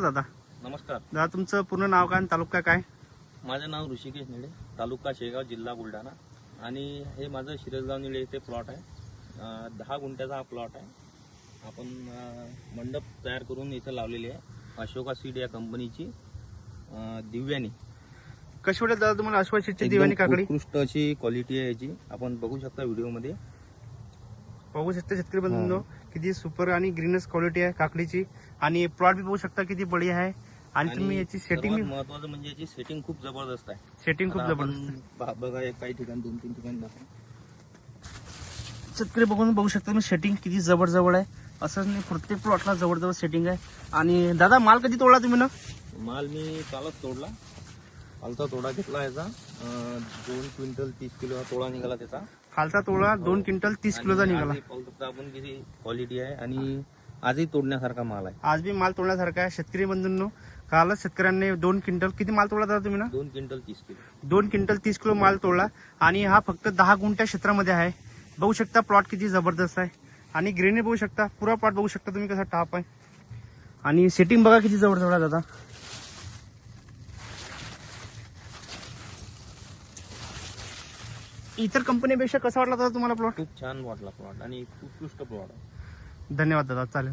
दादा नमस्कार. दादा तुमचं पूर्ण नाव काय आणि तालुका काय? माझं नाव ऋषिकेश निळे, तालुका शेगाव, जिल्हा बुलढाणा. आणि हे माझं शिरसगाव निळे येथे प्लॉट आहे. 10 गुंठ्याचा हा प्लॉट आहे. आपण मंडप तयार करून इथं लावलेली आहे. अशोका सीड या कंपनीची दिव्यानी. कशी वाटत दादा तुम्हाला अश्वा सीडची दिव्यानी काकडी? उत्कृष्ट अशी क्वालिटी आहे याची. आपण बघू शकता व्हिडिओमध्ये. बघू शकता शेतकरी बंधूंनो किती सुपर आणि ग्रीनस क्वालिटी आहे काकडीची. आणि प्लॉट बी बघू शकता किती बढिया आहे. आणि तुम्ही याची सेटिंग, महत्वाचं म्हणजे याची सेटिंग खूप जबरदस्त आहे. सेटिंग खूप जबरदस्त आहे. बघा काही ठिकाणी 2-3 ठिकाणी दाखवा. शेतकरी बघू शकता तुम्ही सेटिंग किती जवळ आहे. असंच नाही प्रत्येक प्लॉटला जवळ सेटिंग आहे. आणि दादा माल कधी तोडला तुम्ही ना? माल मी कालच तोडला. कालचा तोडा घेतला याचा. 2 क्विंटल 30 किलो तोडा निघाला त्याचा. खालचा तोडा 2 क्विंटल 30 किलोचा निघाला. आपण किती क्वालिटी आहे आणि आजही तोडण्यासारखा माल आहे. आज बी माल तोडण्यासारखा आहे. शेतकरी बंधूंनो कालच शेतकऱ्यांनी 2 क्विंटल किती माल तोडला दादा तुम्ही ना? 2 क्विंटल 30 किलो. 2 क्विंटल 30 किलो माल तोडला. आणि हा फक्त 10 गुंठ्या क्षेत्रामध्ये आहे. बघू शकता प्लॉट किती जबरदस्त आहे. आणि ग्रीनरी बघू शकता, पुरा प्लॉट बघू शकता तुम्ही कसा टाप आहे. आणि सेटिंग बघा किती जवळ आहे दादा. इतर कंपनीपेक्षा कसा वाटला दादा तुम्हाला प्लॉट? खूप छान वाटला प्लॉट आणि उत्कृष्ट प्लॉट आहे. धन्यवाद दादा, चालेल.